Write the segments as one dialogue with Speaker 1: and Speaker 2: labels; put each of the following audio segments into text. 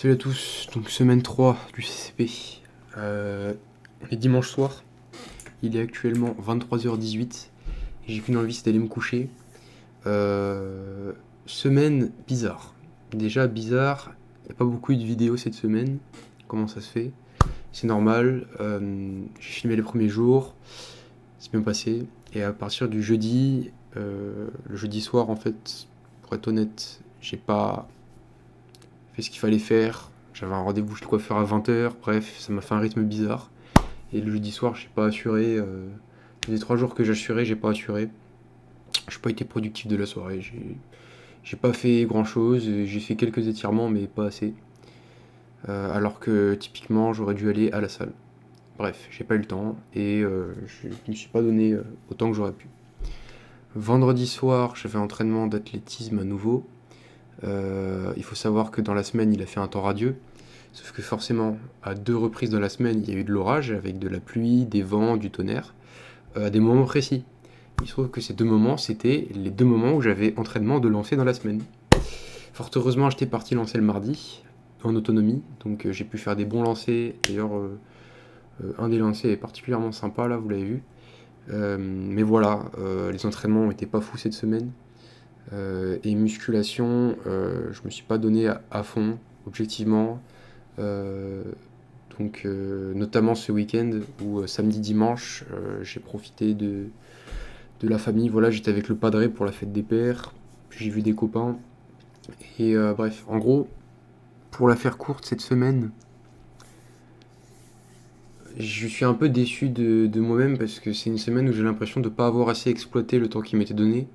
Speaker 1: Salut à tous, donc semaine 3 du CCP. On est dimanche soir, il est actuellement 23h18 et j'ai qu'une envie, c'est d'aller me coucher. Semaine bizarre. Déjà bizarre, il n'y a pas beaucoup de vidéos cette semaine. Comment ça se fait? C'est normal, j'ai filmé les premiers jours, c'est bien passé. Et à partir du jeudi, le jeudi soir en fait, pour être honnête, j'ai pas fait ce qu'il fallait faire. J'avais un rendez-vous chez le coiffeur à 20h, bref, ça m'a fait un rythme bizarre. Et le jeudi soir, j'ai pas assuré. Les 3 jours que j'assurais, j'ai pas assuré. J'ai pas été productif de la soirée. J'ai pas fait grand chose. J'ai fait quelques étirements, mais pas assez. Alors que typiquement, j'aurais dû aller à la salle. Bref, j'ai pas eu le temps et je me suis pas donné autant que j'aurais pu. Vendredi soir, j'avais entraînement d'athlétisme à nouveau. Il faut savoir que dans la semaine, il a fait un temps radieux. Sauf que forcément, à 2 reprises dans la semaine, il y a eu de l'orage avec de la pluie, des vents, du tonnerre, à des moments précis. Il se trouve que ces 2 moments, c'était les 2 moments où j'avais entraînement de lancer dans la semaine. Fort heureusement, j'étais parti lancer le mardi, en autonomie, donc j'ai pu faire des bons lancers. D'ailleurs, un des lancers est particulièrement sympa, là, vous l'avez vu. Mais voilà, les entraînements n'étaient pas fous cette semaine. Et musculation, je me suis pas donné à fond, objectivement. Euh, notamment ce week-end où samedi dimanche j'ai profité de la famille. Voilà, j'étais avec le padré pour la fête des pères, j'ai vu des copains et bref, en gros, pour la faire courte cette semaine, je suis un peu déçu de moi-même parce que c'est une semaine où j'ai l'impression de ne pas avoir assez exploité le temps qui m'était donné.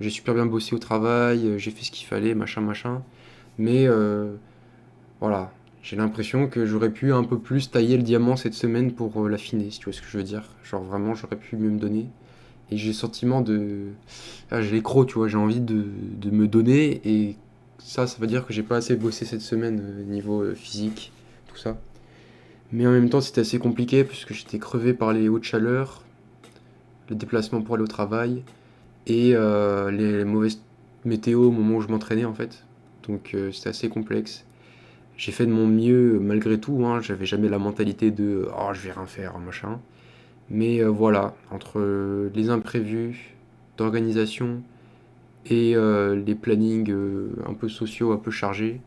Speaker 1: J'ai super bien bossé au travail, j'ai fait ce qu'il fallait, machin machin, mais voilà, j'ai l'impression que j'aurais pu un peu plus tailler le diamant cette semaine pour l'affiner, si tu vois ce que je veux dire. Genre vraiment, j'aurais pu mieux me donner. Et j'ai le sentiment de... Ah, j'ai les crocs, tu vois, j'ai envie de me donner. Et ça veut dire que j'ai pas assez bossé cette semaine niveau physique, tout ça. Mais en même temps, c'était assez compliqué parce que j'étais crevé par les hautes chaleurs, le déplacement pour aller au travail et les mauvaises météos au moment où je m'entraînais en fait. Donc c'était assez complexe. J'ai fait de mon mieux malgré tout, hein. J'avais jamais la mentalité de oh je vais rien faire, machin. Mais voilà, entre les imprévus d'organisation et les plannings un peu sociaux, un peu chargés,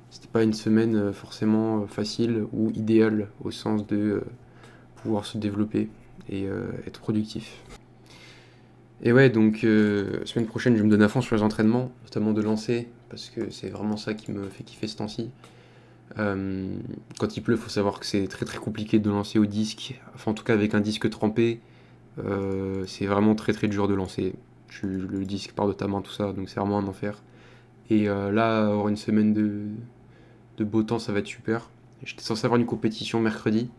Speaker 1: c'était pas une semaine forcément facile ou idéale au sens de pouvoir se développer et être productif. Et ouais, donc semaine prochaine, je vais me donner à fond sur les entraînements, notamment de lancer, parce que c'est vraiment ça qui me fait kiffer ce temps-ci. Euh, Quand il pleut, il faut savoir que c'est très très compliqué de lancer au disque. Enfin, en tout cas, avec un disque trempé, c'est vraiment très très dur de lancer. Le disque part de ta main, tout ça, donc c'est vraiment un enfer. Et là, avoir une semaine de beau temps, ça va être super. J'étais censé avoir une compétition mercredi,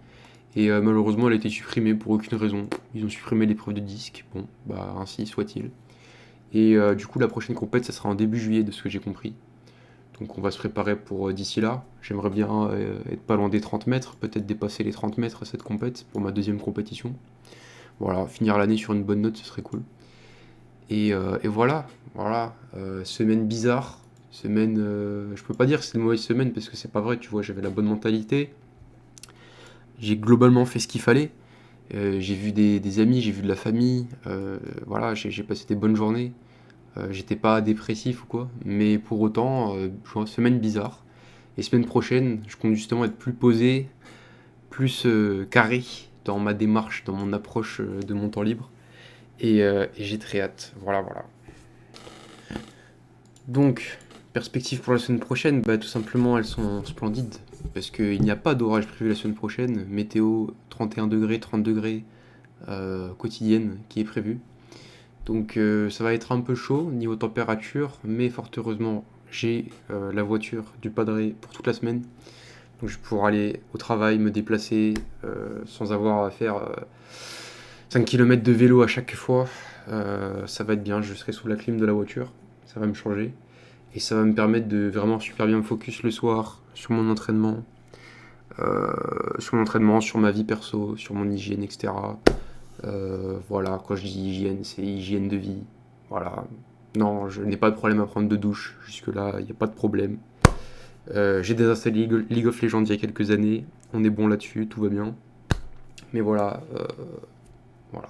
Speaker 1: et malheureusement, elle a été supprimée pour aucune raison. Ils ont supprimé l'épreuve de disque. Bon, bah ainsi soit-il. Et du coup, la prochaine compète, ça sera en début juillet, de ce que j'ai compris. Donc on va se préparer pour d'ici là. J'aimerais bien être pas loin des 30 mètres, peut-être dépasser les 30 mètres à cette compète pour ma deuxième compétition. Voilà, finir l'année sur une bonne note, ce serait cool. Et voilà, semaine bizarre, semaine, je peux pas dire que c'est une mauvaise semaine parce que c'est pas vrai, tu vois, j'avais la bonne mentalité, j'ai globalement fait ce qu'il fallait. J'ai vu des amis, j'ai vu de la famille, voilà, j'ai passé des bonnes journées. J'étais pas dépressif ou quoi, mais pour autant, semaine bizarre. Et semaine prochaine, je compte justement être plus posé, plus carré dans ma démarche, dans mon approche de mon temps libre. Et j'ai très hâte. Voilà, voilà. Donc, perspectives pour la semaine prochaine, bah, tout simplement, elles sont splendides. Parce qu'il n'y a pas d'orage prévu la semaine prochaine. Météo 31 degrés, 30 degrés quotidienne qui est prévue. Donc ça va être un peu chaud niveau température, mais fort heureusement, j'ai la voiture du padré pour toute la semaine. Donc je vais pouvoir aller au travail, me déplacer sans avoir à faire 5 km de vélo à chaque fois. Ça va être bien, je serai sous la clim de la voiture, ça va me changer. Et ça va me permettre de vraiment super bien me focus le soir sur mon entraînement, sur ma vie perso, sur mon hygiène, etc. Voilà, quand je dis hygiène, c'est hygiène de vie. Voilà. Non, je n'ai pas de problème à prendre de douche. Jusque-là, il n'y a pas de problème. J'ai désinstallé League of Legends il y a quelques années. On est bon là-dessus, tout va bien. Mais voilà, voilà.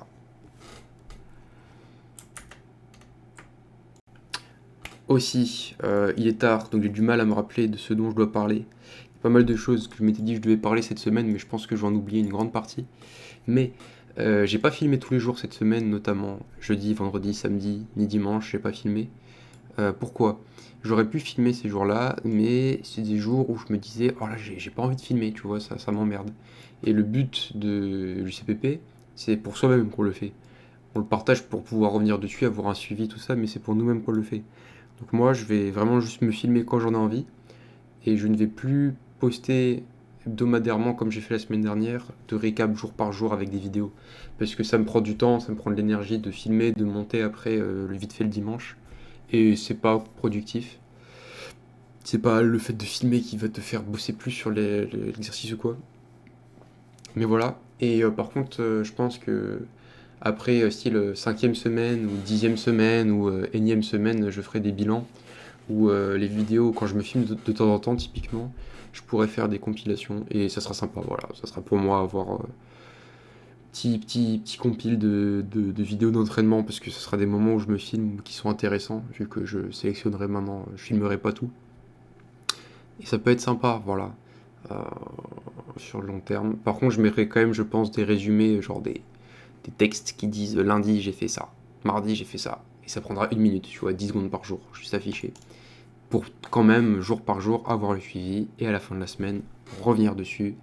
Speaker 1: Aussi, il est tard, donc j'ai du mal à me rappeler de ce dont je dois parler. Il y a pas mal de choses que je m'étais dit que je devais parler cette semaine, mais je pense que je vais en oublier une grande partie. Mais j'ai pas filmé tous les jours cette semaine, notamment jeudi, vendredi, samedi, ni dimanche, j'ai pas filmé. Pourquoi? J'aurais pu filmer ces jours-là, mais c'est des jours où je me disais, oh là, j'ai pas envie de filmer, tu vois, ça m'emmerde. Et le but du CPP, c'est pour soi-même qu'on le fait. On le partage pour pouvoir revenir dessus, avoir un suivi, tout ça, mais c'est pour nous-mêmes qu'on le fait. Donc moi, je vais vraiment juste me filmer quand j'en ai envie, et je ne vais plus poster hebdomadairement comme j'ai fait la semaine dernière, de récap jour par jour avec des vidéos. Parce que ça me prend du temps, ça me prend de l'énergie de filmer, de monter après le vite fait le dimanche. Et c'est pas productif. C'est pas le fait de filmer qui va te faire bosser plus sur l'exercice ou quoi. Mais voilà. Et par contre, je pense que après, style cinquième semaine ou dixième semaine ou énième semaine, je ferai des bilans où les vidéos, quand je me filme de temps en temps, typiquement, je pourrais faire des compilations et ça sera sympa. Voilà, ça sera pour moi avoir petit compile de vidéos d'entraînement parce que ce sera des moments où je me filme qui sont intéressants vu que je sélectionnerai maintenant, je filmerai pas tout. Et ça peut être sympa, voilà, euh, sur le long terme. Par contre, je mettrai quand même, je pense, des résumés, genre des textes qui disent lundi j'ai fait ça, mardi j'ai fait ça. Et ça prendra une minute, tu vois, 10 secondes par jour, juste affiché. Pour quand même, jour par jour, avoir le suivi et à la fin de la semaine, revenir dessus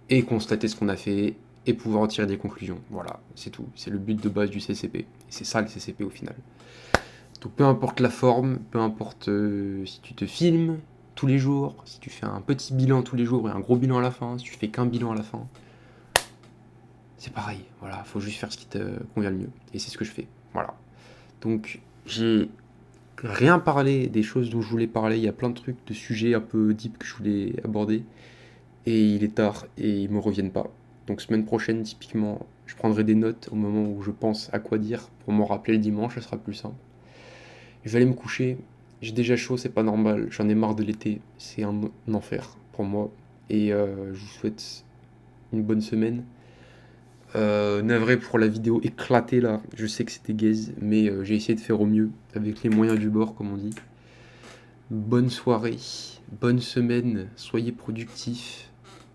Speaker 1: et constater ce qu'on a fait et pouvoir en tirer des conclusions. Voilà, c'est tout. C'est le but de base du CCP. Et c'est ça le CCP au final. Donc peu importe la forme, peu importe si tu te filmes tous les jours, si tu fais un petit bilan tous les jours et un gros bilan à la fin, si tu fais qu'un bilan à la fin, c'est pareil. Voilà, faut juste faire ce qui te convient le mieux. Et c'est ce que je fais. Voilà. Donc j'ai rien parlé des choses dont je voulais parler. Il y a plein de trucs, de sujets un peu deep que je voulais aborder. Et il est tard et ils me reviennent pas. Donc semaine prochaine, typiquement, je prendrai des notes au moment où je pense à quoi dire pour m'en rappeler le dimanche, ça sera plus simple. Je vais aller me coucher. J'ai déjà chaud, c'est pas normal. J'en ai marre de l'été. C'est un enfer pour moi. Et je vous souhaite une bonne semaine. Navré pour la vidéo éclatée là. Je sais que c'était gaze, mais j'ai essayé de faire au mieux avec les moyens du bord, comme on dit. Bonne soirée, bonne semaine. Soyez productifs.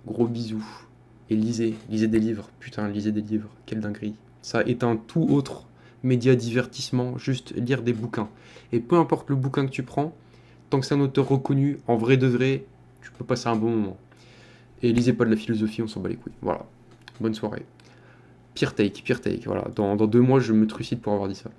Speaker 1: Gros bisous. Et lisez des livres. Putain, lisez des livres. Quelle dinguerie. Ça éteint tout autre média divertissement, juste lire des bouquins. Et peu importe le bouquin que tu prends, tant que c'est un auteur reconnu, en vrai de vrai, tu peux passer un bon moment. Et lisez pas de la philosophie, on s'en bat les couilles. Voilà. Bonne soirée. Pire take, voilà. Dans 2 mois, je me trucide pour avoir dit ça.